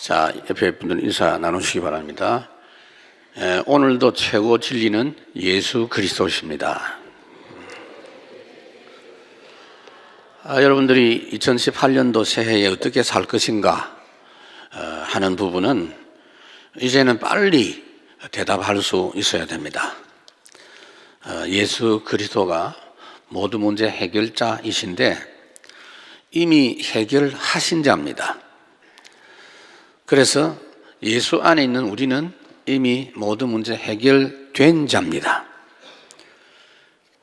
자, 옆에 분들 인사 나누시기 바랍니다. 오늘도 최고 진리는 예수 그리스도십니다. 여러분들이 2018년도 새해에 어떻게 살 것인가 하는 부분은 이제는 빨리 대답할 수 있어야 됩니다. 예수 그리스도가 모든 문제 해결자이신데 이미 해결하신 자입니다. 그래서 예수 안에 있는 우리는 이미 모든 문제 해결된 자입니다.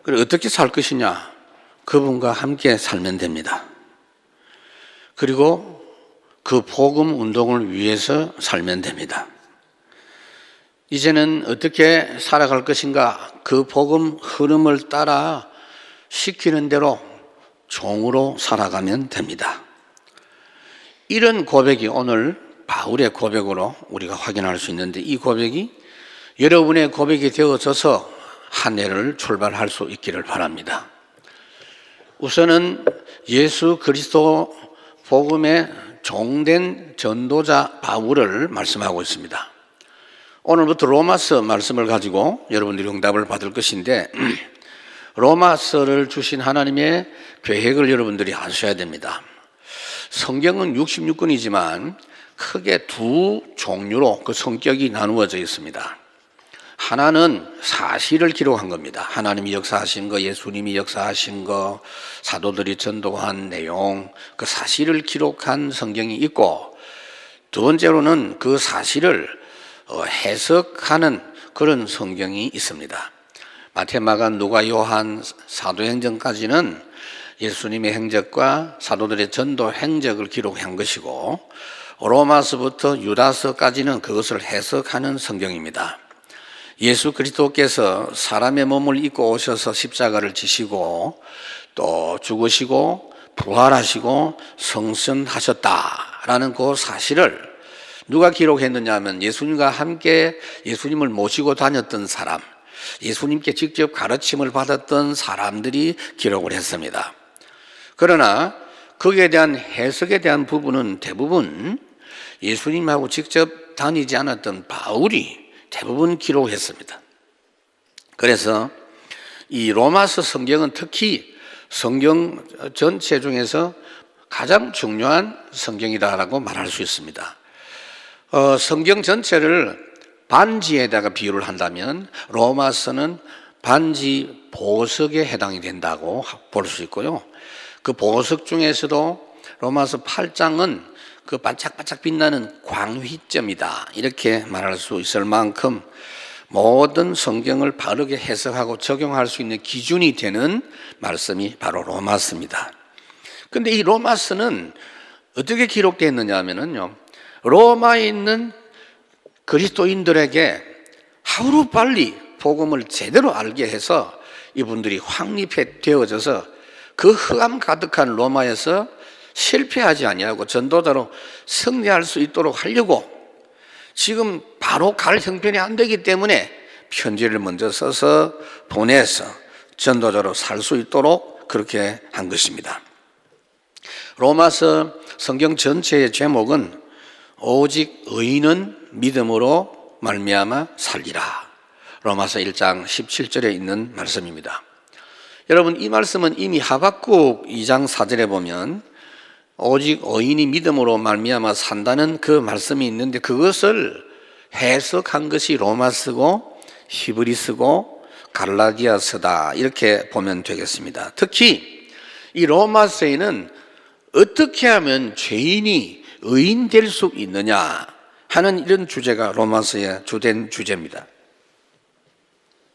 그리고 어떻게 살 것이냐? 그분과 함께 살면 됩니다. 그리고 그 복음 운동을 위해서 살면 됩니다. 이제는 어떻게 살아갈 것인가? 그 복음 흐름을 따라 시키는 대로 종으로 살아가면 됩니다. 이런 고백이 오늘 바울의 고백으로 우리가 확인할 수 있는데, 이 고백이 여러분의 고백이 되어져서 한 해를 출발할 수 있기를 바랍니다. 우선은 예수 그리스도 복음의 종된 전도자 바울을 말씀하고 있습니다. 오늘부터 로마서 말씀을 가지고 여러분들이 응답을 받을 것인데, 로마서를 주신 하나님의 계획을 여러분들이 아셔야 됩니다. 성경은 66권이지만 크게 두 종류로 그 성격이 나누어져 있습니다. 하나는 사실을 기록한 겁니다. 하나님이 역사하신 거, 예수님이 역사하신 거, 사도들이 전도한 내용, 그 사실을 기록한 성경이 있고, 두 번째로는 그 사실을 해석하는 그런 성경이 있습니다. 마태, 마가, 누가, 요한, 사도행전까지는 예수님의 행적과 사도들의 전도 행적을 기록한 것이고, 로마서부터 유다서까지는 그것을 해석하는 성경입니다. 예수 그리스도께서 사람의 몸을 입고 오셔서 십자가를 지시고 또 죽으시고 부활하시고 성천하셨다라는 그 사실을 누가 기록했느냐 하면 예수님과 함께 예수님을 모시고 다녔던 사람, 예수님께 직접 가르침을 받았던 사람들이 기록을 했습니다. 그러나 거기에 대한 해석에 대한 부분은 대부분 예수님하고 직접 다니지 않았던 바울이 대부분 기록했습니다. 그래서 이 로마서 성경은 특히 성경 전체 중에서 가장 중요한 성경이다라고 말할 수 있습니다. 성경 전체를 반지에다가 비유를 한다면 로마서는 반지 보석에 해당이 된다고 볼 수 있고요. 그 보석 중에서도 로마서 8장은 그 반짝반짝 빛나는 광휘점이다, 이렇게 말할 수 있을 만큼 모든 성경을 바르게 해석하고 적용할 수 있는 기준이 되는 말씀이 바로 로마서입니다. 그런데 이 로마서는 어떻게 기록되어 있느냐 하면요, 로마에 있는 그리스도인들에게 하루빨리 복음을 제대로 알게 해서 이분들이 확립해 되어져서 그 흑암 가득한 로마에서 실패하지 아니하고 전도자로 승리할 수 있도록 하려고 지금 바로 갈 형편이 안 되기 때문에 편지를 먼저 써서 보내서 전도자로 살 수 있도록 그렇게 한 것입니다. 로마서 성경 전체의 제목은 오직 의인은 믿음으로 말미암아 살리라, 로마서 1장 17절에 있는 말씀입니다. 여러분, 이 말씀은 이미 하박국 2장 4절에 보면 오직 의인이 믿음으로 말미암아 산다는 그 말씀이 있는데, 그것을 해석한 것이 로마서고 히브리서고 갈라디아서다, 이렇게 보면 되겠습니다. 특히 이 로마서에는 어떻게 하면 죄인이 의인 될 수 있느냐 하는 이런 주제가 로마서의 주된 주제입니다.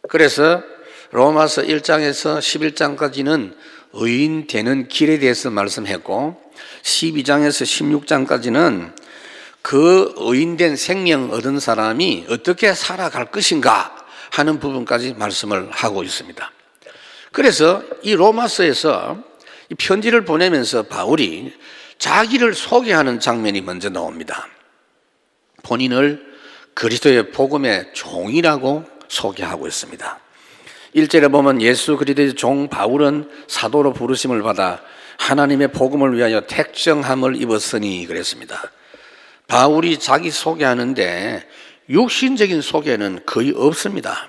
그래서 로마서 1장에서 11장까지는 의인 되는 길에 대해서 말씀했고, 12장에서 16장까지는 그 의인된 생명 얻은 사람이 어떻게 살아갈 것인가 하는 부분까지 말씀을 하고 있습니다. 그래서 이 로마서에서 이 편지를 보내면서 바울이 자기를 소개하는 장면이 먼저 나옵니다. 본인을 그리스도의 복음의 종이라고 소개하고 있습니다. 1절에 보면 예수 그리스도의 종 바울은 사도로 부르심을 받아 하나님의 복음을 위하여 택정함을 입었으니 그랬습니다. 바울이 자기 소개하는데 육신적인 소개는 거의 없습니다.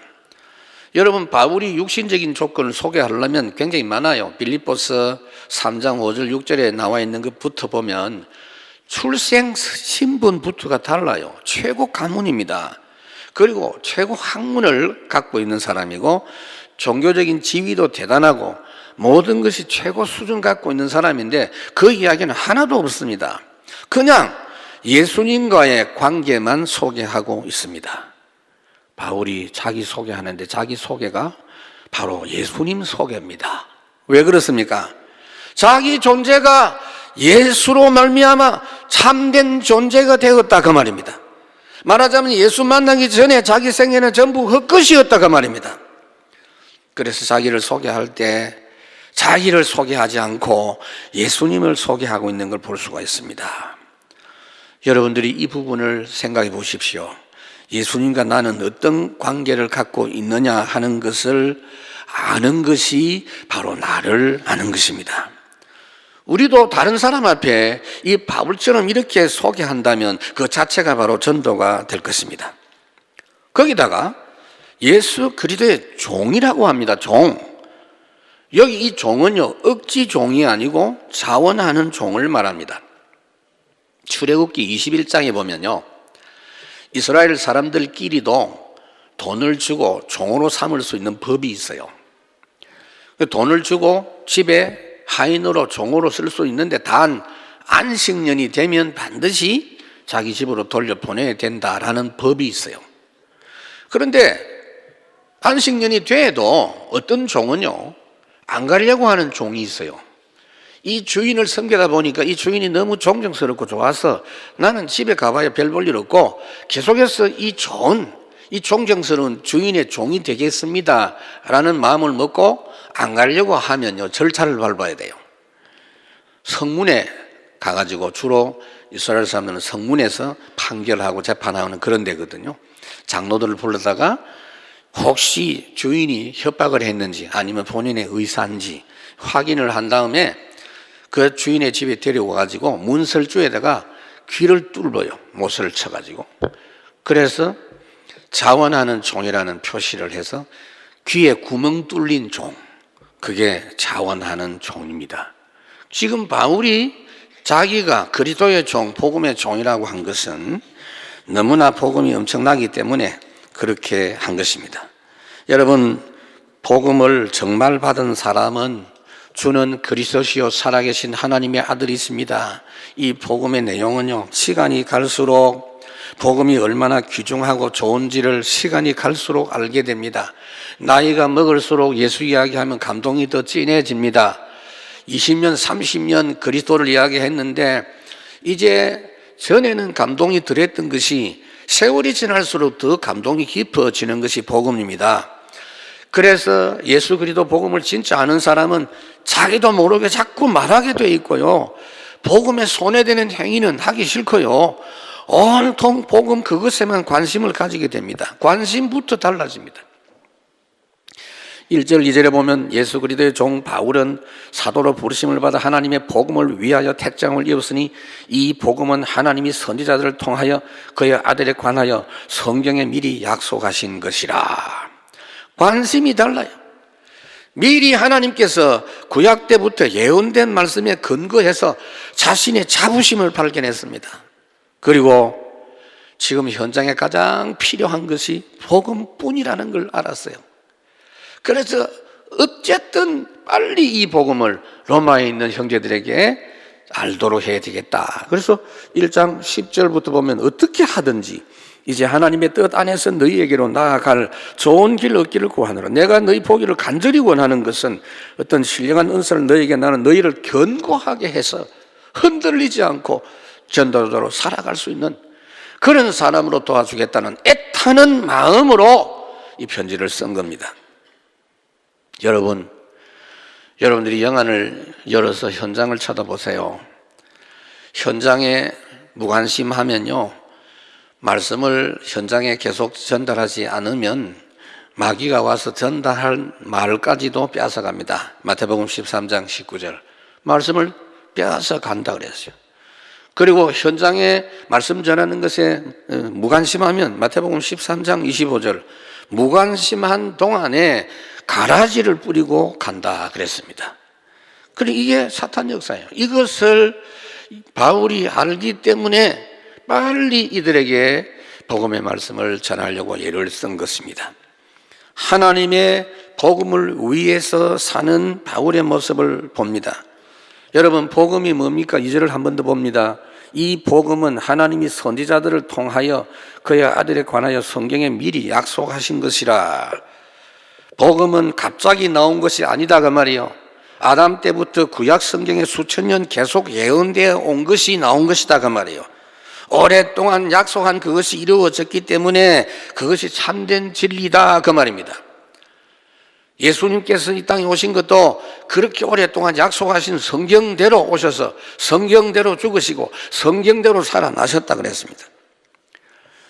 여러분, 바울이 육신적인 조건을 소개하려면 굉장히 많아요. 빌립보서 3장 5절 6절에 나와 있는 것부터 보면 출생 신분부터가 달라요. 최고 가문입니다. 그리고 최고 학문을 갖고 있는 사람이고 종교적인 지위도 대단하고 모든 것이 최고 수준 갖고 있는 사람인데 그 이야기는 하나도 없습니다. 그냥 예수님과의 관계만 소개하고 있습니다. 바울이 자기 소개하는데 자기 소개가 바로 예수님 소개입니다. 왜 그렇습니까? 자기 존재가 예수로 말미암아 참된 존재가 되었다 그 말입니다. 말하자면 예수 만나기 전에 자기 생애는 전부 헛것이었다 그 말입니다. 그래서 자기를 소개할 때 자기를 소개하지 않고 예수님을 소개하고 있는 걸 볼 수가 있습니다. 여러분들이 이 부분을 생각해 보십시오. 예수님과 나는 어떤 관계를 갖고 있느냐 하는 것을 아는 것이 바로 나를 아는 것입니다. 우리도 다른 사람 앞에 이 바울처럼 이렇게 소개한다면 그 자체가 바로 전도가 될 것입니다. 거기다가 예수 그리스도의 종이라고 합니다. 종. 여기 이 종은요, 억지 종이 아니고 자원하는 종을 말합니다. 출애굽기 21장에 보면요, 이스라엘 사람들끼리도 돈을 주고 종으로 삼을 수 있는 법이 있어요. 돈을 주고 집에 하인으로 종으로 쓸 수 있는데 단 안식년이 되면 반드시 자기 집으로 돌려보내야 된다라는 법이 있어요. 그런데 안식년이 돼도 어떤 종은요, 안 가려고 하는 종이 있어요. 이 주인을 섬기다 보니까 이 주인이 너무 존경스럽고 좋아서 나는 집에 가봐야 별 볼 일 없고 계속해서 이 존경스러운 주인의 종이 되겠습니다 라는 마음을 먹고 안 가려고 하면요, 절차를 밟아야 돼요. 성문에 가가지고 주로 이스라엘 사람들은 성문에서 판결하고 재판하는 그런 데거든요. 장로들을 불러다가 혹시 주인이 협박을 했는지 아니면 본인의 의사인지 확인을 한 다음에 그 주인의 집에 데려와가지고 문설주에다가 귀를 뚫어요. 못을 쳐가지고. 그래서 자원하는 종이라는 표시를 해서 귀에 구멍 뚫린 종, 그게 자원하는 종입니다. 지금 바울이 자기가 그리스도의 종, 복음의 종이라고 한 것은 너무나 복음이 엄청나기 때문에 그렇게 한 것입니다. 여러분, 복음을 정말 받은 사람은 주는 그리스도시요 살아계신 하나님의 아들이십니다. 이 복음의 내용은요, 시간이 갈수록 복음이 얼마나 귀중하고 좋은지를 시간이 갈수록 알게 됩니다. 나이가 먹을수록 예수 이야기하면 감동이 더 진해집니다. 20년, 30년 그리스도를 이야기했는데 이제 전에는 감동이 덜했던 것이 세월이 지날수록 더 감동이 깊어지는 것이 복음입니다. 그래서 예수 그리스도 복음을 진짜 아는 사람은 자기도 모르게 자꾸 말하게 돼 있고요, 복음에 손해되는 행위는 하기 싫고요, 온통 복음 그것에만 관심을 가지게 됩니다. 관심부터 달라집니다. 1절 2절에 보면 예수 그리스도의 종 바울은 사도로 부르심을 받아 하나님의 복음을 위하여 택장을 입었으니 이 복음은 하나님이 선지자들을 통하여 그의 아들에 관하여 성경에 미리 약속하신 것이라. 관심이 달라요. 미리 하나님께서 구약 때부터 예언된 말씀에 근거해서 자신의 자부심을 발견했습니다. 그리고 지금 현장에 가장 필요한 것이 복음뿐이라는 걸 알았어요. 그래서 어쨌든 빨리 이 복음을 로마에 있는 형제들에게 알도록 해야 되겠다. 그래서 1장 10절부터 보면 어떻게 하든지 이제 하나님의 뜻 안에서 너희에게로 나아갈 좋은 길 얻기를 구하노라. 내가 너희 보기를 간절히 원하는 것은 어떤 신령한 은사를 너희에게 나는 너희를 견고하게 해서 흔들리지 않고 전도자로 살아갈 수 있는 그런 사람으로 도와주겠다는 애타는 마음으로 이 편지를 쓴 겁니다. 여러분들이 영안을 열어서 현장을 쳐다보세요. 현장에 무관심하면요, 말씀을 현장에 계속 전달하지 않으면 마귀가 와서 전달할 말까지도 빼앗아갑니다. 마태복음 13장 19절 말씀을 빼앗아간다 그랬어요. 그리고 현장에 말씀 전하는 것에 무관심하면 마태복음 13장 25절 무관심한 동안에 가라지를 뿌리고 간다 그랬습니다. 그리고 이게 사탄 역사예요. 이것을 바울이 알기 때문에 빨리 이들에게 복음의 말씀을 전하려고 예를 쓴 것입니다. 하나님의 복음을 위해서 사는 바울의 모습을 봅니다. 여러분, 복음이 뭡니까? 2절을 한 번 더 봅니다. 이 복음은 하나님이 선지자들을 통하여 그의 아들에 관하여 성경에 미리 약속하신 것이라. 복음은 갑자기 나온 것이 아니다 그 말이에요. 아담 때부터 구약 성경에 수천 년 계속 예언되어 온 것이 나온 것이다 그 말이에요. 오랫동안 약속한 그것이 이루어졌기 때문에 그것이 참된 진리다 그 말입니다. 예수님께서 이 땅에 오신 것도 그렇게 오랫동안 약속하신 성경대로 오셔서 성경대로 죽으시고 성경대로 살아나셨다 그랬습니다.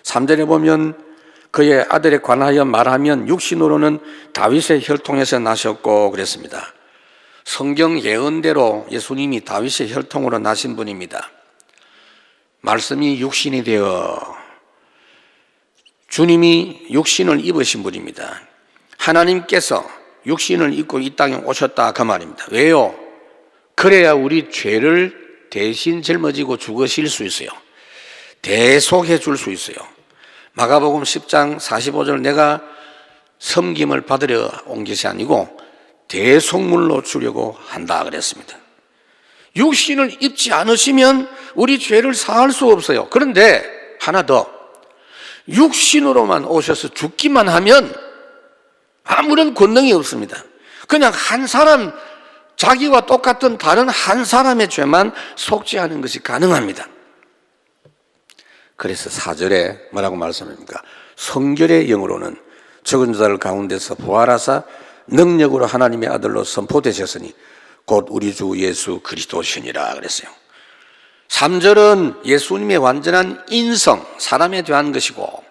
3절에 보면 그의 아들에 관하여 말하면 육신으로는 다윗의 혈통에서 나셨고 그랬습니다. 성경 예언대로 예수님이 다윗의 혈통으로 나신 분입니다. 말씀이 육신이 되어 주님이 육신을 입으신 분입니다. 하나님께서 육신을 입고 이 땅에 오셨다 그 말입니다. 왜요? 그래야 우리 죄를 대신 짊어지고 죽으실 수 있어요. 대속해 줄 수 있어요. 마가복음 10장 45절 내가 섬김을 받으려 온 것이 아니고 대속물로 주려고 한다 그랬습니다. 육신을 입지 않으시면 우리 죄를 사할 수 없어요. 그런데 하나 더, 육신으로만 오셔서 죽기만 하면 아무런 권능이 없습니다. 그냥 한 사람, 자기와 똑같은 다른 한 사람의 죄만 속죄하는 것이 가능합니다. 그래서 4절에 뭐라고 말씀합니까? 성결의 영으로는 죽은 자들 가운데서 부활하사 능력으로 하나님의 아들로 선포되셨으니 곧 우리 주 예수 그리스도시니라 그랬어요. 3절은 예수님의 완전한 인성, 사람에 대한 것이고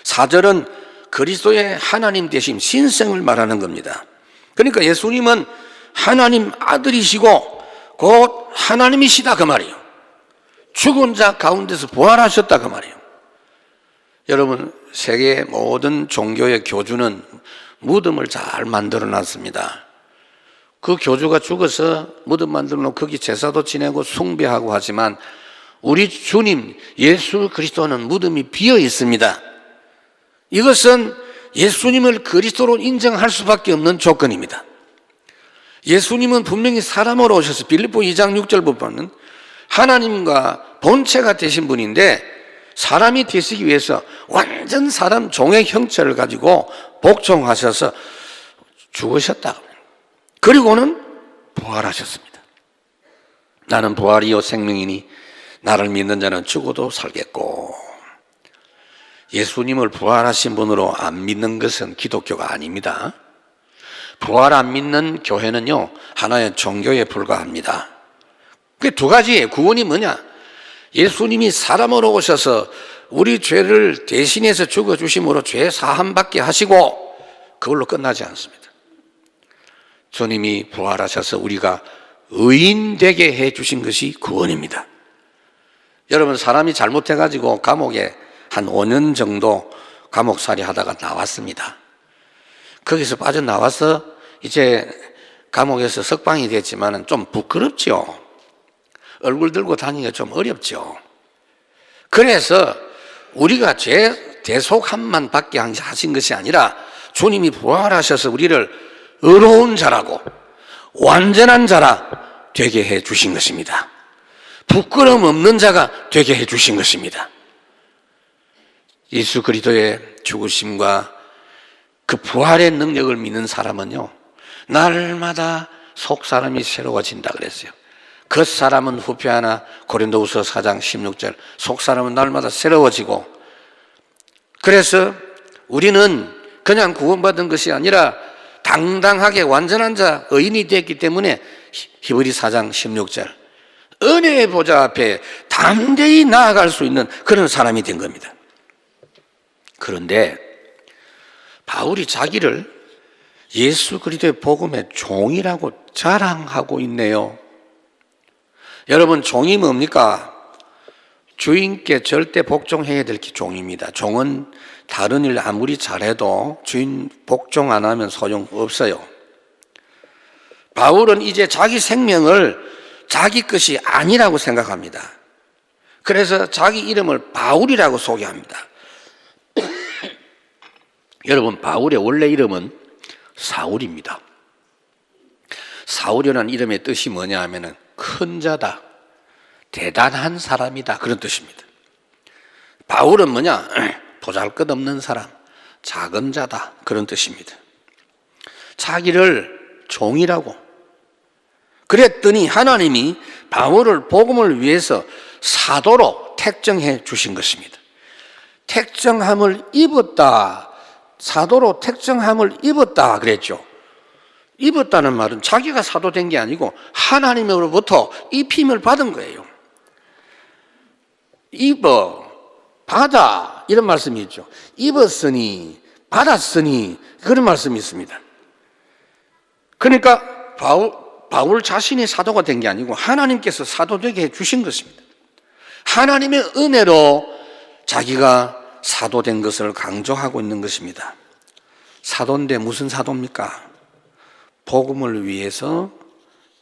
4절은 그리스도의 하나님 되심, 신성을 말하는 겁니다. 그러니까 예수님은 하나님 아들이시고 곧 하나님이시다 그 말이에요. 죽은 자 가운데서 부활하셨다 그 말이에요. 여러분, 세계 모든 종교의 교주는 무덤을 잘 만들어 놨습니다. 그 교주가 죽어서 무덤 만들어 놓고 거기 제사도 지내고 숭배하고 하지만 우리 주님 예수 그리스도는 무덤이 비어 있습니다. 이것은 예수님을 그리스도로 인정할 수밖에 없는 조건입니다. 예수님은 분명히 사람으로 오셔서 빌립보 2장 6절 보면 하나님과 본체가 되신 분인데 사람이 되시기 위해서 완전 사람 종의 형체를 가지고 복종하셔서 죽으셨다. 그리고는 부활하셨습니다. 나는 부활이요 생명이니 나를 믿는 자는 죽어도 살겠고. 예수님을 부활하신 분으로 안 믿는 것은 기독교가 아닙니다. 부활 안 믿는 교회는요 하나의 종교에 불과합니다. 그 두 가지예요. 구원이 뭐냐? 예수님이 사람으로 오셔서 우리 죄를 대신해서 죽어주심으로 죄 사함 받게 하시고 그걸로 끝나지 않습니다. 주님이 부활하셔서 우리가 의인 되게 해주신 것이 구원입니다. 여러분, 사람이 잘못해가지고 감옥에 한 5년 정도 감옥살이 하다가 나왔습니다. 거기서 빠져나와서 이제 감옥에서 석방이 됐지만 좀 부끄럽죠. 얼굴 들고 다니기가 좀 어렵죠. 그래서 우리가 죄 대속함만 받게 하신 것이 아니라 주님이 부활하셔서 우리를 의로운 자라고 완전한 자라 되게 해 주신 것입니다. 부끄러움 없는 자가 되게 해 주신 것입니다. 예수 그리스도의 죽으심과 그 부활의 능력을 믿는 사람은요 날마다 속사람이 새로워진다 그랬어요. 겉사람은 후패하나 고린도후서 4장 16절 속사람은 날마다 새로워지고, 그래서 우리는 그냥 구원받은 것이 아니라 당당하게 완전한 자 의인이 되었기 때문에 히브리 4장 16절 은혜의 보좌 앞에 담대히 나아갈 수 있는 그런 사람이 된 겁니다. 그런데 바울이 자기를 예수 그리스도의 복음의 종이라고 자랑하고 있네요. 여러분, 종이 뭡니까? 주인께 절대 복종해야 될 종입니다. 종은 다른 일 아무리 잘해도 주인 복종 안 하면 소용없어요. 바울은 이제 자기 생명을 자기 것이 아니라고 생각합니다. 그래서 자기 이름을 바울이라고 소개합니다. 여러분, 바울의 원래 이름은 사울입니다. 사울이라는 이름의 뜻이 뭐냐 하면은 큰 자다, 대단한 사람이다, 그런 뜻입니다. 바울은 뭐냐? 보잘것없는 사람, 작은 자다, 그런 뜻입니다. 자기를 종이라고. 그랬더니 하나님이 바울을 복음을 위해서 사도로 택정해 주신 것입니다. 택정함을 입었다, 사도로 택정함을 입었다 그랬죠. 입었다는 말은 자기가 사도된 게 아니고 하나님으로부터 입힘을 받은 거예요. 입어, 받아, 이런 말씀이 있죠. 입었으니, 받았으니, 그런 말씀이 있습니다. 그러니까 바울 자신이 사도가 된 게 아니고 하나님께서 사도되게 해주신 것입니다. 하나님의 은혜로 자기가 사도된 것을 강조하고 있는 것입니다. 사도인데 무슨 사도입니까? 복음을 위해서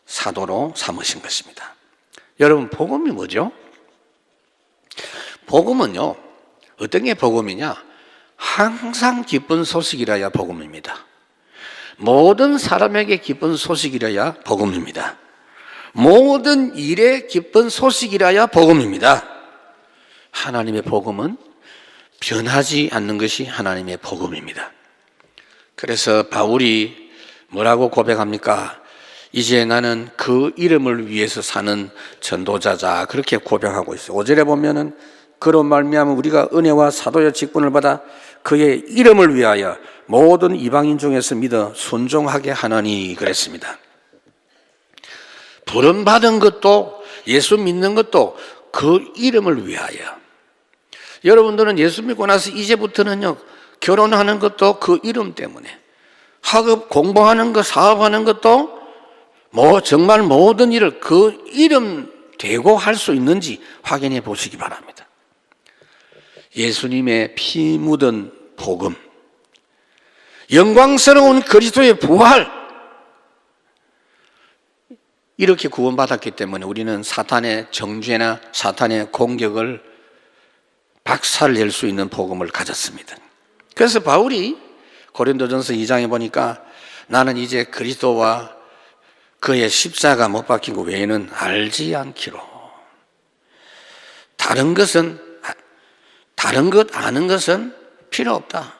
사도로 삼으신 것입니다. 여러분, 복음이 뭐죠? 복음은요, 어떤 게 복음이냐? 항상 기쁜 소식이라야 복음입니다. 모든 사람에게 기쁜 소식이라야 복음입니다. 모든 일에 기쁜 소식이라야 복음입니다. 하나님의 복음은 변하지 않는 것이 하나님의 복음입니다. 그래서 바울이 뭐라고 고백합니까? 이제 나는 그 이름을 위해서 사는 전도자자, 그렇게 고백하고 있어요. 5절에 보면은 그로 말미암아 우리가 은혜와 사도의 직분을 받아 그의 이름을 위하여 모든 이방인 중에서 믿어 순종하게 하나니, 그랬습니다. 부름받은 것도, 예수 믿는 것도 그 이름을 위하여. 여러분들은 예수 믿고 나서 이제부터는요, 결혼하는 것도 그 이름 때문에, 학업 공부하는 것, 사업하는 것도 정말 모든 일을 그 이름 대고 할 수 있는지 확인해 보시기 바랍니다. 예수님의 피 묻은 복음, 영광스러운 그리스도의 부활, 이렇게 구원받았기 때문에 우리는 사탄의 정죄나 사탄의 공격을 박살낼 수 있는 복음을 가졌습니다. 그래서 바울이 고린도전서 2장에 보니까 나는 이제 그리스도와 그의 십자가 못 박힌 것 외에는 알지 않기로, 다른 것 아는 것은 필요 없다,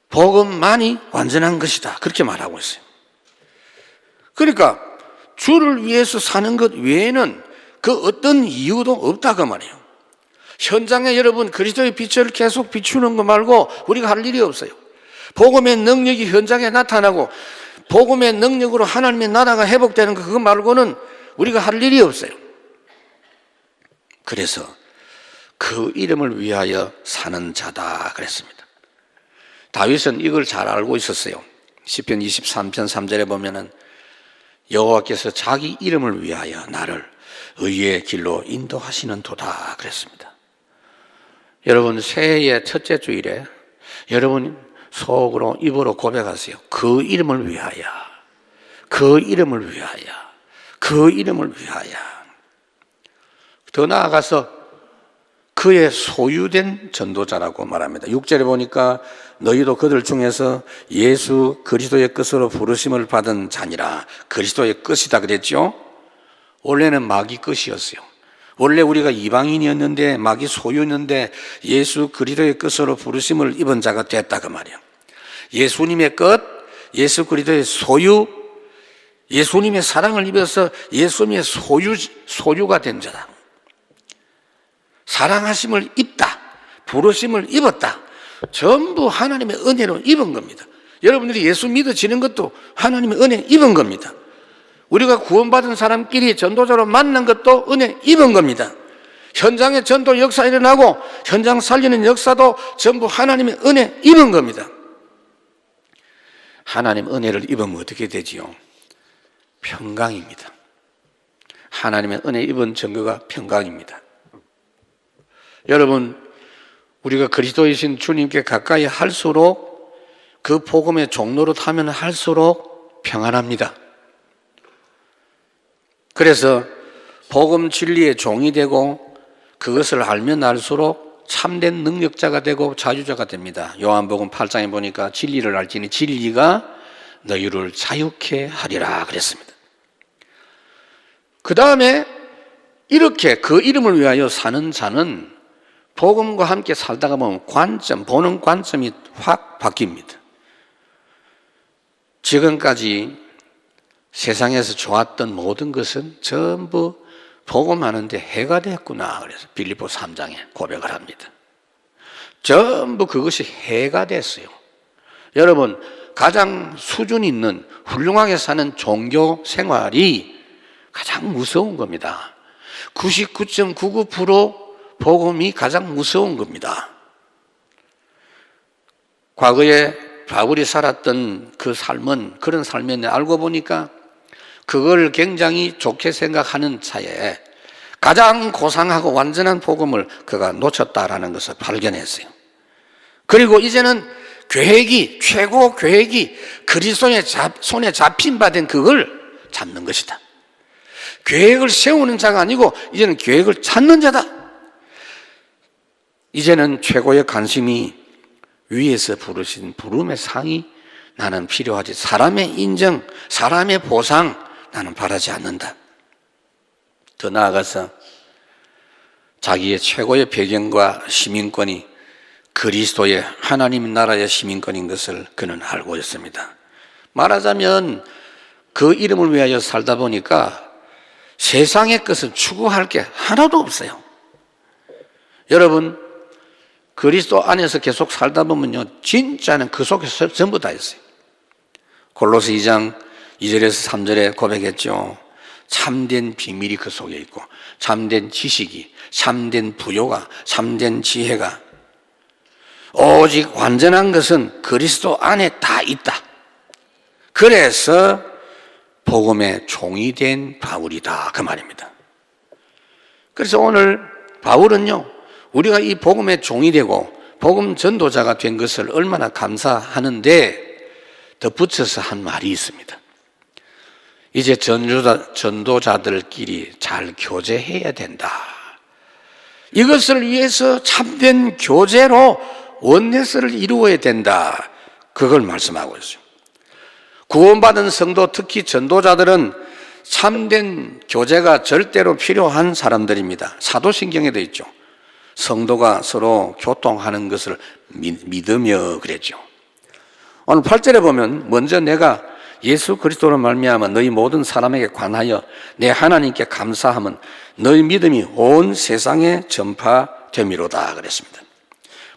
복음만이 완전한 것이다, 그렇게 말하고 있어요. 그러니까 주를 위해서 사는 것 외에는 그 어떤 이유도 없다, 그 말이에요. 현장에 여러분 그리스도의 빛을 계속 비추는 것 말고 우리가 할 일이 없어요. 복음의 능력이 현장에 나타나고 복음의 능력으로 하나님의 나라가 회복되는 것, 그거 말고는 우리가 할 일이 없어요. 그래서 그 이름을 위하여 사는 자다 그랬습니다. 다윗은 이걸 잘 알고 있었어요. 시편 23편 3절에 보면은 여호와께서 자기 이름을 위하여 나를 의의 길로 인도하시는 도다 그랬습니다. 여러분, 새해의 첫째 주일에 여러분 속으로, 입으로 고백하세요. 그 이름을 위하여, 그 이름을 위하여, 그 이름을 위하여. 더 나아가서 그의 소유된 전도자라고 말합니다. 6절에 보니까 너희도 그들 중에서 예수 그리스도의 끝으로 부르심을 받은 자니라. 그리스도의 끝이다 그랬죠? 원래는 마귀 끝이었어요. 원래 우리가 이방인이었는데 마귀 소유였는데 예수 그리스도의 끝으로 부르심을 입은 자가 됐다, 그 말이에요. 예수님의 끝, 예수 그리스도의 소유, 예수님의 사랑을 입어서 예수님의 소유가 된 자다. 사랑하심을 입다, 부르심을 입었다. 전부 하나님의 은혜로 입은 겁니다. 여러분들이 예수 믿어지는 것도 하나님의 은혜 입은 겁니다. 우리가 구원받은 사람끼리 전도자로 만난 것도 은혜 입은 겁니다. 현장에 전도 역사 일어나고 현장 살리는 역사도 전부 하나님의 은혜 입은 겁니다. 하나님 은혜를 입으면 어떻게 되지요? 평강입니다. 하나님의 은혜 입은 증거가 평강입니다. 여러분, 우리가 그리스도이신 주님께 가까이 할수록 그 복음의 종로로 타면 할수록 평안합니다. 그래서 복음 진리의 종이 되고 그것을 알면 알수록 참된 능력자가 되고 자유자가 됩니다. 요한복음 8장에 보니까 진리를 알지니 진리가 너희를 자유케 하리라 그랬습니다. 그 다음에 이렇게 그 이름을 위하여 사는 자는 복음과 함께 살다가 보면 보는 관점이 확 바뀝니다. 지금까지 세상에서 좋았던 모든 것은 전부 복음하는데 해가 됐구나. 그래서 빌립보 3장에 고백을 합니다. 전부 그것이 해가 됐어요. 여러분, 가장 수준 있는 훌륭하게 사는 종교 생활이 가장 무서운 겁니다. 99.99% 복음이 가장 무서운 겁니다. 과거에 바울이 살았던 그 삶은 그런 삶이었는데 알고 보니까 그걸 굉장히 좋게 생각하는 차에 가장 고상하고 완전한 복음을 그가 놓쳤다라는 것을 발견했어요. 그리고 이제는 최고 계획이 그리스도의 손에 잡힌 바 된 그걸 잡는 것이다. 계획을 세우는 자가 아니고 이제는 계획을 찾는 자다. 이제는 최고의 관심이 위에서 부르신 부름의 상이 나는 필요하지, 사람의 인정, 사람의 보상 나는 바라지 않는다. 더 나아가서 자기의 최고의 배경과 시민권이 그리스도의 하나님 나라의 시민권인 것을 그는 알고 있습니다. 말하자면 그 이름을 위하여 살다 보니까 세상의 것을 추구할 게 하나도 없어요. 여러분, 그리스도 안에서 계속 살다 보면요, 진짜는 그 속에서 전부 다 있어요. 골로새 2장 2절에서 3절에 고백했죠. 참된 비밀이 그 속에 있고, 참된 지식이, 참된 부요가, 참된 지혜가, 오직 완전한 것은 그리스도 안에 다 있다. 그래서 복음의 종이 된 바울이다, 그 말입니다. 그래서 오늘 바울은요, 우리가 이 복음의 종이 되고 복음 전도자가 된 것을 얼마나 감사하는데 덧붙여서 한 말이 있습니다. 이제 전도자들끼리 잘 교제해야 된다. 이것을 위해서 참된 교제로 원내스를 이루어야 된다. 그걸 말씀하고 있어요. 구원받은 성도, 특히 전도자들은 참된 교제가 절대로 필요한 사람들입니다. 사도신경에도 있죠. 성도가 서로 교통하는 것을 믿으며 그랬죠. 오늘 8절에 보면 먼저 내가 예수 그리스도로 말미암아 너희 모든 사람에게 관하여 내 하나님께 감사함은 너희 믿음이 온 세상에 전파됨이로다 그랬습니다.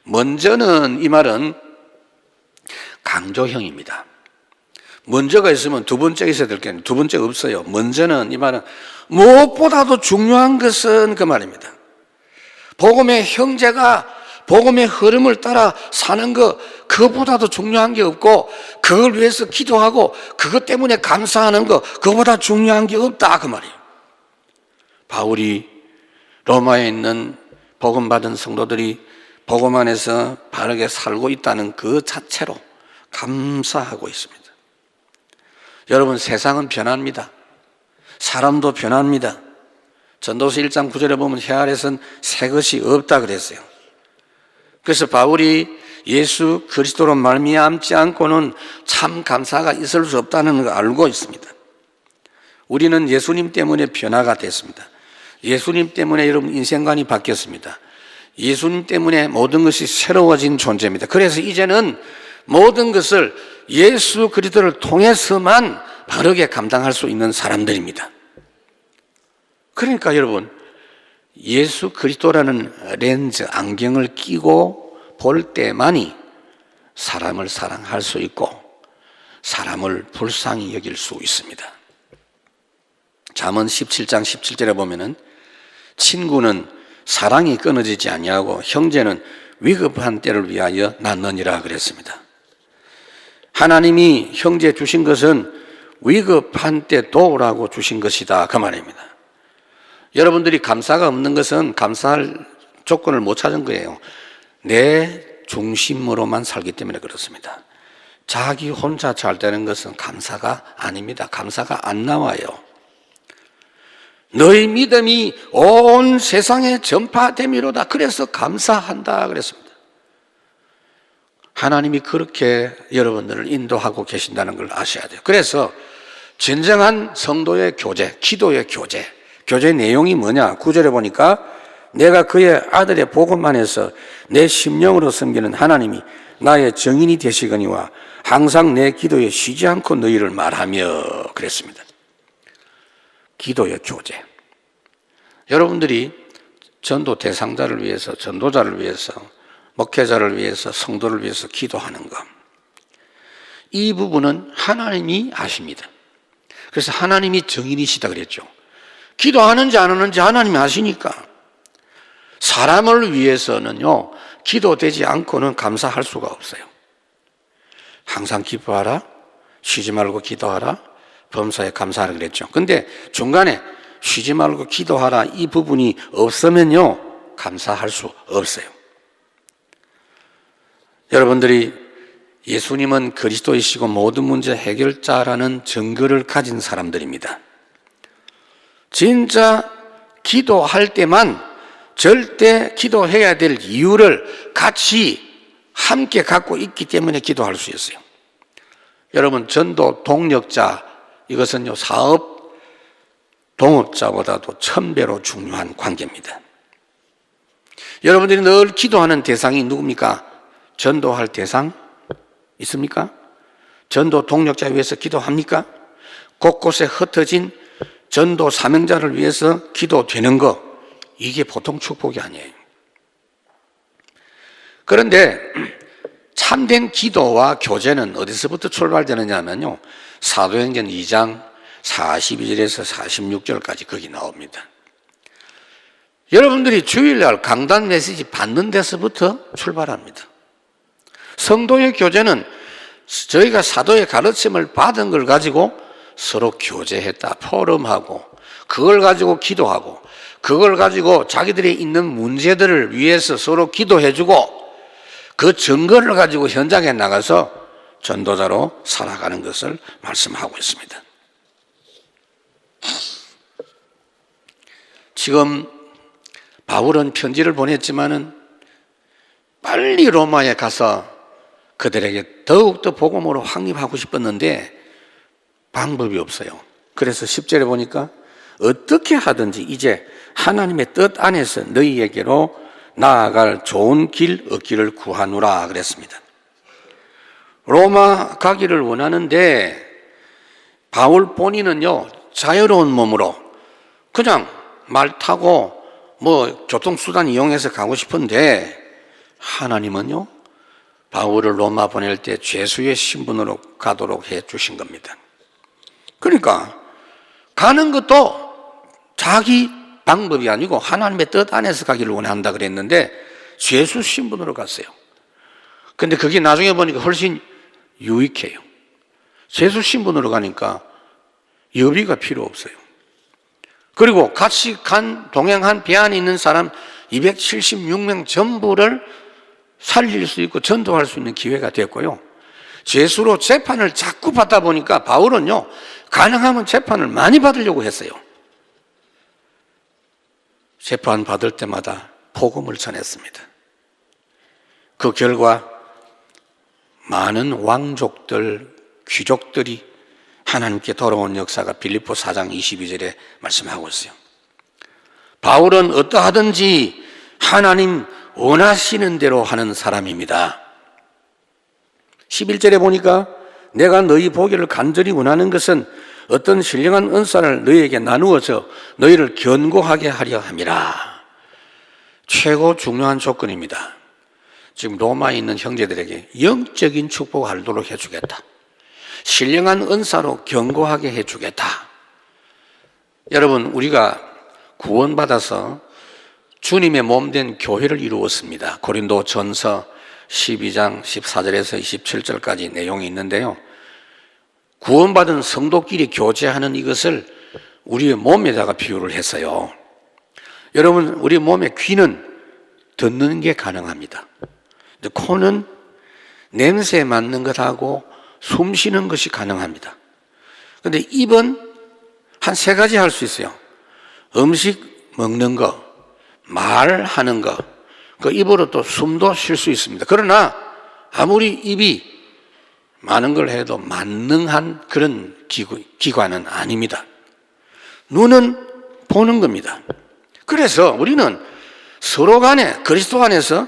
먼저는 이 말은 강조형입니다. 먼저가 있으면 두 번째가 있어야 될 게 아니에요. 두 번째가 없어요. 먼저는 이 말은 무엇보다도 중요한 것은 그 말입니다. 복음의 형제가 복음의 흐름을 따라 사는 것, 그것보다도 중요한 게 없고, 그걸 위해서 기도하고 그것 때문에 감사하는 것, 그것보다 중요한 게 없다 그 말이에요. 바울이 로마에 있는 복음 받은 성도들이 복음 안에서 바르게 살고 있다는 그 자체로 감사하고 있습니다. 여러분, 세상은 변합니다. 사람도 변합니다. 전도서 1장 9절에 보면 해 아래선 새 것이 없다 그랬어요. 그래서 바울이 예수 그리스도로 말미암지 않고는 참 감사가 있을 수 없다는 걸 알고 있습니다. 우리는 예수님 때문에 변화가 됐습니다. 예수님 때문에 여러분 인생관이 바뀌었습니다. 예수님 때문에 모든 것이 새로워진 존재입니다. 그래서 이제는 모든 것을 예수 그리스도를 통해서만 바르게 감당할 수 있는 사람들입니다. 그러니까 여러분, 예수 그리스도라는 렌즈, 안경을 끼고 볼 때만이 사람을 사랑할 수 있고 사람을 불쌍히 여길 수 있습니다. 잠언 17장 17절에 보면은 친구는 사랑이 끊어지지 아니하고 형제는 위급한 때를 위하여 낳느니라 그랬습니다. 하나님이 형제 주신 것은 위급한 때 도우라고 주신 것이다 그 말입니다. 여러분들이 감사가 없는 것은 감사할 조건을 못 찾은 거예요. 내 중심으로만 살기 때문에 그렇습니다. 자기 혼자 잘 되는 것은 감사가 아닙니다. 감사가 안 나와요. 너희 믿음이 온 세상에 전파됨이로다. 그래서 감사한다 그랬습니다. 하나님이 그렇게 여러분들을 인도하고 계신다는 걸 아셔야 돼요. 그래서 진정한 성도의 교제, 기도의 교제, 교제 내용이 뭐냐? 9절에 보니까 내가 그의 아들의 복음만 해서 내 심령으로 섬기는 하나님이 나의 정인이 되시거니와 항상 내 기도에 쉬지 않고 너희를 말하며 그랬습니다. 기도의 교제. 여러분들이 전도 대상자를 위해서, 전도자를 위해서, 목회자를 위해서, 성도를 위해서 기도하는 것. 이 부분은 하나님이 아십니다. 그래서 하나님이 정인이시다 그랬죠. 기도하는지 안 하는지 하나님이 아시니까. 사람을 위해서는요, 기도되지 않고는 감사할 수가 없어요. 항상 기뻐하라, 쉬지 말고 기도하라, 범사에 감사하라 그랬죠. 근데 중간에 쉬지 말고 기도하라 이 부분이 없으면요, 감사할 수 없어요. 여러분들이 예수님은 그리스도이시고 모든 문제 해결자라는 증거를 가진 사람들입니다. 진짜 기도할 때만 절대 기도해야 될 이유를 같이 함께 갖고 있기 때문에 기도할 수 있어요. 여러분, 전도 동력자, 이것은요, 사업 동업자보다도 1000배로 중요한 관계입니다. 여러분들이 늘 기도하는 대상이 누굽니까? 전도할 대상 있습니까? 전도 동력자 위해서 기도합니까? 곳곳에 흩어진 전도 사명자를 위해서 기도되는 거, 이게 보통 축복이 아니에요. 그런데 참된 기도와 교제는 어디서부터 출발되느냐 하면요, 사도행전 2장 42절에서 46절까지 거기 나옵니다. 여러분들이 주일날 강단 메시지 받는 데서부터 출발합니다. 성도의 교제는 저희가 사도의 가르침을 받은 걸 가지고 서로 교제했다, 포럼하고, 그걸 가지고 기도하고, 그걸 가지고 자기들이 있는 문제들을 위해서 서로 기도해주고, 그 증거를 가지고 현장에 나가서 전도자로 살아가는 것을 말씀하고 있습니다. 지금 바울은 편지를 보냈지만은 빨리 로마에 가서 그들에게 더욱더 복음으로 확립하고 싶었는데 방법이 없어요. 그래서 10절에 보니까 어떻게 하든지 이제 하나님의 뜻 안에서 너희에게로 나아갈 좋은 길 얻기를 구하노라 그랬습니다. 로마 가기를 원하는데 바울 본인은요, 자유로운 몸으로 그냥 말 타고 뭐 교통수단 이용해서 가고 싶은데 하나님은요, 바울을 로마 보낼 때 죄수의 신분으로 가도록 해 주신 겁니다. 그러니까 가는 것도 자기 방법이 아니고 하나님의 뜻 안에서 가기를 원한다 그랬는데 죄수 신분으로 갔어요. 근데 그게 나중에 보니까 훨씬 유익해요. 죄수 신분으로 가니까 여비가 필요 없어요. 그리고 같이 동행한 배 안에 있는 사람 276명 전부를 살릴 수 있고 전도할 수 있는 기회가 됐고요. 죄수로 재판을 자꾸 받다 보니까 바울은요, 가능하면 재판을 많이 받으려고 했어요. 재판 받을 때마다 복음을 전했습니다. 그 결과 많은 왕족들, 귀족들이 하나님께 돌아온 역사가 빌립보 4장 22절에 말씀하고 있어요. 바울은 어떠하든지 하나님 원하시는 대로 하는 사람입니다. 11절에 보니까 내가 너희 보기를 간절히 원하는 것은 어떤 신령한 은사를 너희에게 나누어서 너희를 견고하게 하려 함이라. 최고 중요한 조건입니다. 지금 로마에 있는 형제들에게 영적인 축복을 알도록 해주겠다. 신령한 은사로 견고하게 해주겠다. 여러분, 우리가 구원받아서 주님의 몸된 교회를 이루었습니다. 고린도 전서 12장 14절에서 27절까지 내용이 있는데요. 구원받은 성도끼리 교제하는 이것을 우리의 몸에다가 비유를 했어요. 여러분, 우리 몸의 귀는 듣는 게 가능합니다. 코는 냄새 맡는 것하고 숨 쉬는 것이 가능합니다. 그런데 입은 한 3가지 할 수 있어요. 음식 먹는 거, 말하는 거, 그 입으로 또 숨도 쉴 수 있습니다. 그러나 아무리 입이 많은 걸 해도 만능한 그런 기관은 아닙니다. 눈은 보는 겁니다. 그래서 우리는 서로 간에 그리스도 안에서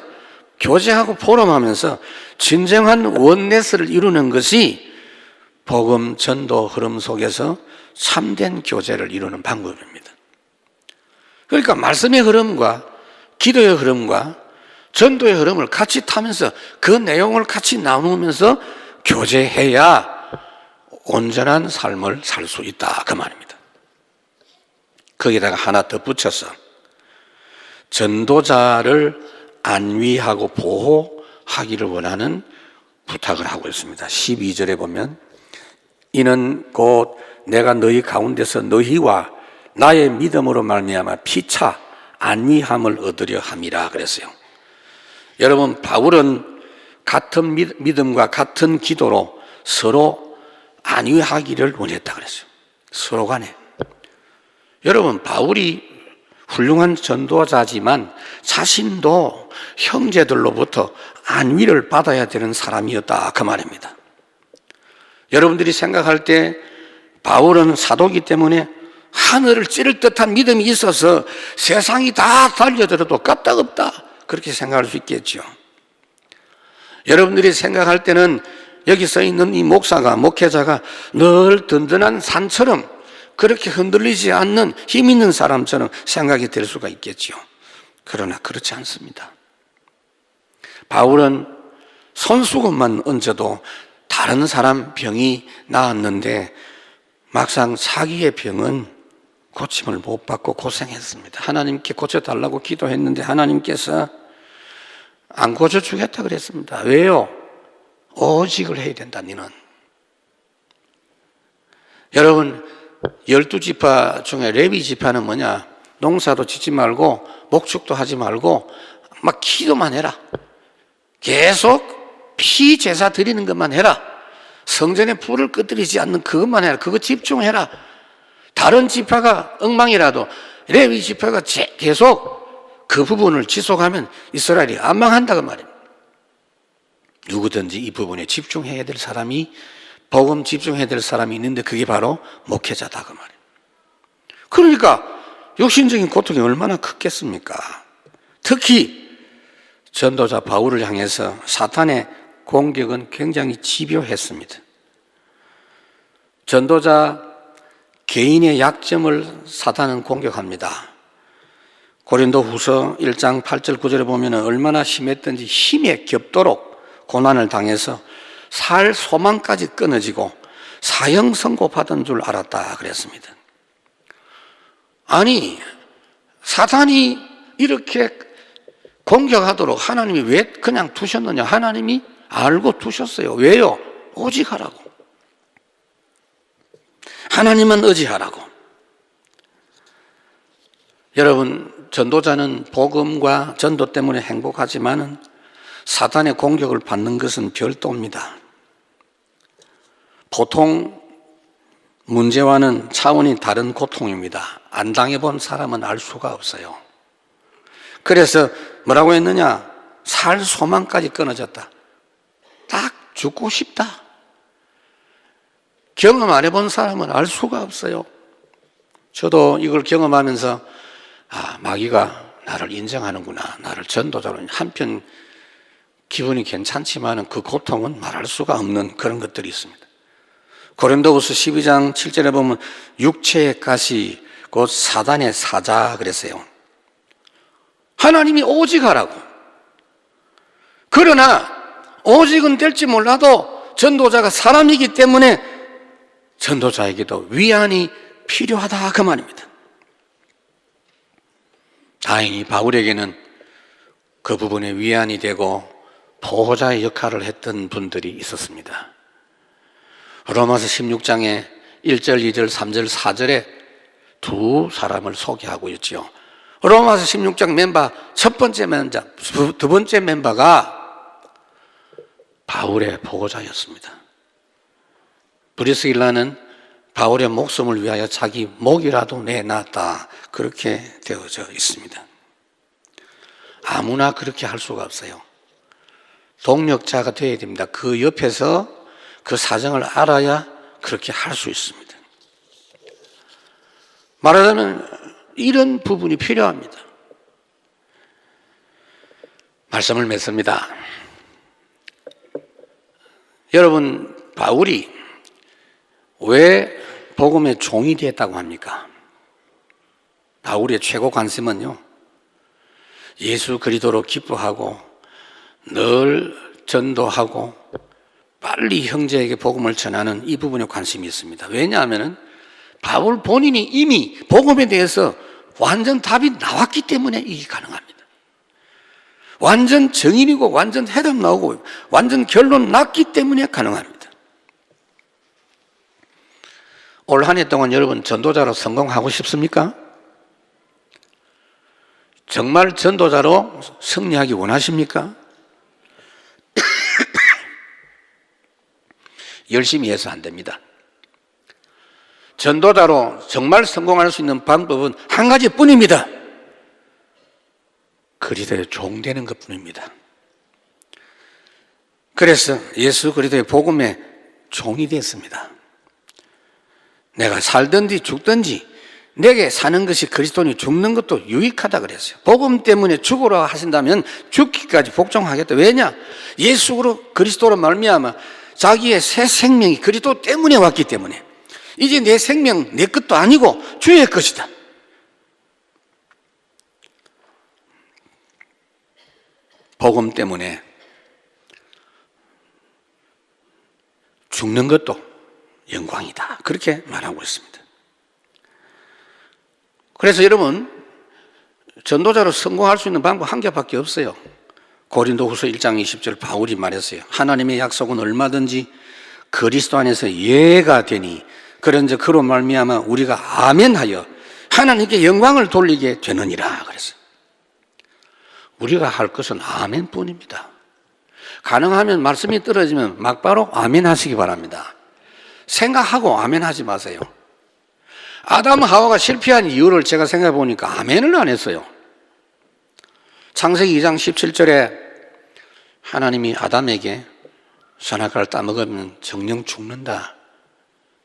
교제하고 포럼하면서 진정한 원네스를 이루는 것이 복음 전도 흐름 속에서 참된 교제를 이루는 방법입니다. 그러니까 말씀의 흐름과 기도의 흐름과 전도의 흐름을 같이 타면서 그 내용을 같이 나누면서 교제해야 온전한 삶을 살 수 있다, 그 말입니다. 거기다가 하나 덧붙여서 전도자를 안위하고 보호하기를 원하는 부탁을 하고 있습니다. 12절에 보면 이는 곧 내가 너희 가운데서 너희와 나의 믿음으로 말미암아 피차 안위함을 얻으려 함이라 그랬어요. 여러분, 바울은 같은 믿음과 같은 기도로 서로 안위하기를 원했다 그랬어요. 서로 간에. 여러분, 바울이 훌륭한 전도자지만 자신도 형제들로부터 안위를 받아야 되는 사람이었다, 그 말입니다. 여러분들이 생각할 때 바울은 사도이기 때문에 하늘을 찌를 듯한 믿음이 있어서 세상이 다 달려들어도 까딱없다, 그렇게 생각할 수 있겠죠. 여러분들이 생각할 때는 여기 써 있는 이 목회자가 늘 든든한 산처럼 그렇게 흔들리지 않는 힘 있는 사람처럼 생각이 될 수가 있겠죠. 그러나 그렇지 않습니다. 바울은 손수건만 얹어도 다른 사람 병이 나았는데 막상 자기의 병은 고침을 못 받고 고생했습니다. 하나님께 고쳐달라고 기도했는데 하나님께서 안 고쳐주겠다 그랬습니다. 왜요? 오직을 해야 된다, 너는. 여러분, 12지파 중에 레위 지파는 뭐냐? 농사도 짓지 말고 목축도 하지 말고 막 기도만 해라. 계속 피 제사 드리는 것만 해라. 성전에 불을 꺼뜨리지 않는 그것만 해라. 그거 집중해라. 다른 지파가 엉망이라도 레위 지파가 계속 그 부분을 지속하면 이스라엘이 안 망한다 그 말입니다. 누구든지 이 부분에 집중해야 될 사람이, 복음 집중해야 될 사람이 있는데 그게 바로 목회자다 그 말이에요. 그러니까 육신적인 고통이 얼마나 컸겠습니까? 특히 전도자 바울을 향해서 사탄의 공격은 굉장히 집요했습니다. 전도자 개인의 약점을 사탄은 공격합니다. 고린도후서 1장 8절 9절에 보면 얼마나 심했던지 힘에 겹도록 고난을 당해서 살 소망까지 끊어지고 사형 선고받은 줄 알았다 그랬습니다. 아니, 사탄이 이렇게 공격하도록 하나님이 왜 그냥 두셨느냐? 하나님이 알고 두셨어요. 왜요? 오직 하라고. 하나님은 의지하라고. 여러분, 전도자는 복음과 전도 때문에 행복하지만은 사탄의 공격을 받는 것은 별도입니다. 보통 문제와는 차원이 다른 고통입니다. 안 당해본 사람은 알 수가 없어요. 그래서 뭐라고 했느냐? 살 소망까지 끊어졌다. 딱 죽고 싶다. 경험 안 해본 사람은 알 수가 없어요. 저도 이걸 경험하면서 마귀가 나를 인정하는구나, 나를 전도자로. 한편 기분이 괜찮지만 그 고통은 말할 수가 없는 그런 것들이 있습니다. 고린도후서 12장 7절에 보면 육체의 가시 곧 사단의 사자 그랬어요. 하나님이 오직 하라고. 그러나 오직은 될지 몰라도 전도자가 사람이기 때문에 전도자에게도 위안이 필요하다 그 말입니다. 다행히 바울에게는 그 부분에 위안이 되고 보호자의 역할을 했던 분들이 있었습니다. 로마서 16장에 1절, 2절, 3절, 4절에 두 사람을 소개하고 있죠. 로마서 16장 멤버 첫 번째 멤버, 두 번째 멤버가 바울의 보고자였습니다. 브리스길라는 바울의 목숨을 위하여 자기 목이라도 내놨다, 그렇게 되어져 있습니다. 아무나 그렇게 할 수가 없어요. 동력자가 되어야 됩니다. 그 옆에서 그 사정을 알아야 그렇게 할 수 있습니다. 말하자면 이런 부분이 필요합니다. 말씀을 맺습니다. 여러분, 바울이 왜 복음의 종이 되었다고 합니까? 바울의 최고 관심은요, 예수 그리스도로 기뻐하고 늘 전도하고 빨리 형제에게 복음을 전하는 이 부분에 관심이 있습니다. 왜냐하면 바울 본인이 이미 복음에 대해서 완전 답이 나왔기 때문에 이게 가능합니다. 완전 정인이고 완전 해답 나오고 완전 결론 났기 때문에 가능합니다. 올 한 해 동안 여러분 전도자로 성공하고 싶습니까? 정말 전도자로 승리하기 원하십니까? 열심히 해서 안 됩니다. 전도자로 정말 성공할 수 있는 방법은 한 가지뿐입니다. 그리스도의 종 되는 것뿐입니다. 그래서 예수 그리스도의 복음의 종이 됐습니다. 내가 살든지 죽든지 내게 사는 것이 그리스도니 죽는 것도 유익하다 그랬어요. 복음 때문에 죽으라 하신다면 죽기까지 복종하겠다. 왜냐? 예수로 그리스도로 말미암아 자기의 새 생명이 그리스도 때문에 왔기 때문에 이제 내 생명 내 것도 아니고 주의 것이다. 복음 때문에 죽는 것도 영광이다, 그렇게 말하고 있습니다. 그래서 여러분, 전도자로 성공할 수 있는 방법 한 개밖에 없어요. 고린도후서 1장 20절 바울이 말했어요. 하나님의 약속은 얼마든지 그리스도 안에서 예가 되니 그런즉 그로 말미암아 우리가 아멘하여 하나님께 영광을 돌리게 되느니라 그랬어요. 우리가 할 것은 아멘뿐입니다. 가능하면 말씀이 떨어지면 막바로 아멘 하시기 바랍니다. 생각하고 아멘 하지 마세요. 아담 하와가 실패한 이유를 제가 생각해 보니까 아멘을 안 했어요. 창세기 2장 17절에 하나님이 아담에게 선악과를 따먹으면 정령 죽는다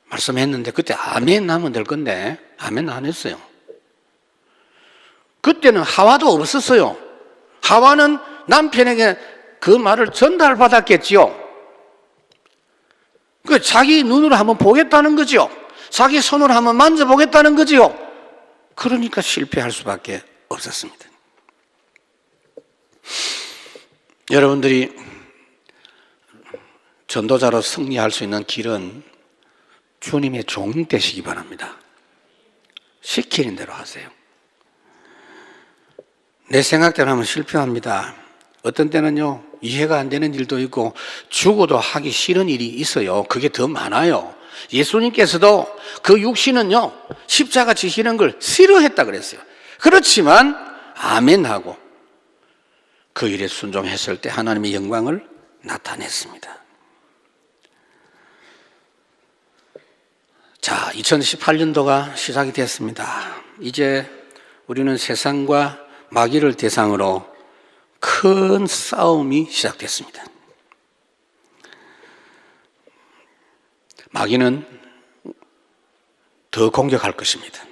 말씀했는데 그때 아멘 하면 될 건데 아멘 안 했어요. 그때는 하와도 없었어요. 하와는 남편에게 그 말을 전달받았겠지요. 그 자기 눈으로 한번 보겠다는 거죠. 자기 손으로 한번 만져보겠다는 거지요. 그러니까 실패할 수밖에 없었습니다. 여러분들이 전도자로 승리할 수 있는 길은 주님의 종 되시기 바랍니다. 시키는 대로 하세요. 내 생각대로 하면 실패합니다. 어떤 때는요, 이해가 안 되는 일도 있고 죽어도 하기 싫은 일이 있어요. 그게 더 많아요. 예수님께서도 그 육신은요, 십자가 지시는 걸 싫어했다 그랬어요. 그렇지만 아멘하고 그 일에 순종했을 때 하나님의 영광을 나타냈습니다. 자, 2018년도가 시작이 됐습니다. 이제 우리는 세상과 마귀를 대상으로 큰 싸움이 시작됐습니다. 마귀는 더 공격할 것입니다.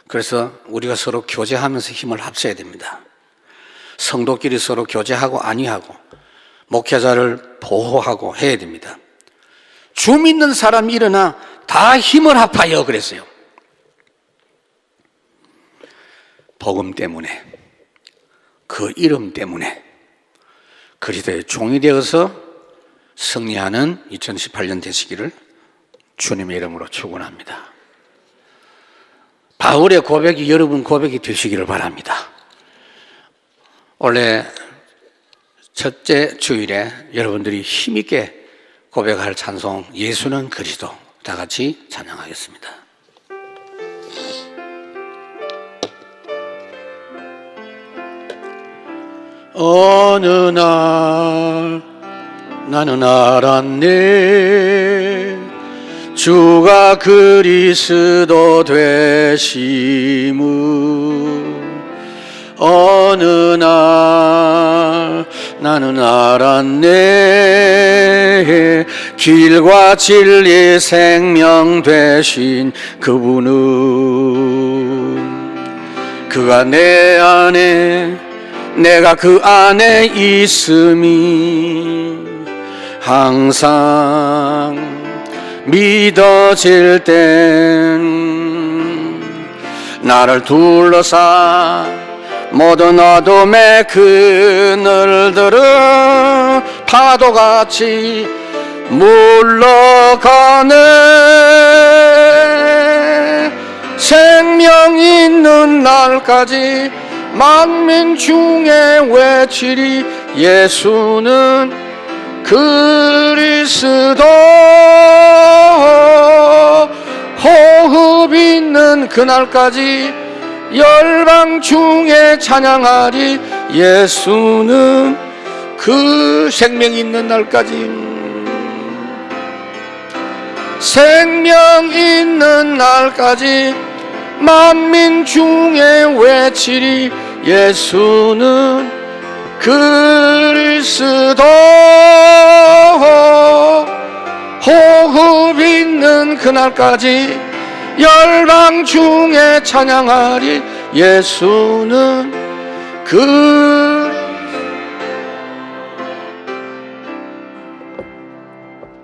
그래서 우리가 서로 교제하면서 힘을 합쳐야 됩니다. 성도끼리 서로 교제하고 안위하고 목회자를 보호하고 해야 됩니다. 주 믿는 사람이 일어나 다 힘을 합하여 그랬어요. 복음 때문에, 그 이름 때문에 그리스도의 종이 되어서 승리하는 2018년 되시기를 주님의 이름으로 축원합니다. 바울의 고백이 여러분 고백이 되시기를 바랍니다. 원래 첫째 주일에 여러분들이 힘있게 고백할 찬송 예수는 그리스도 다 같이 찬양하겠습니다. 어느 날 나는 알았네. 주가 그리스도 되심을. 어느 날 나는 알았네. 길과 진리 생명 되신 그분은, 그가 내 안에 내가 그 안에 있음이 항상 믿어질 땐, 나를 둘러싼 모든 어둠의 그늘들은 파도같이 물러가네. 생명 있는 날까지 만민 중에 외치리. 예수는 그리스도. 호흡 있는 그날까지 열방 중에 찬양하리. 예수는 그 생명 있는 날까지, 생명 있는 날까지 만민 중에 외치리. 예수는 그리스도. 호흡 있는 그날까지 열방 중에 찬양하리. 예수는 그리스도.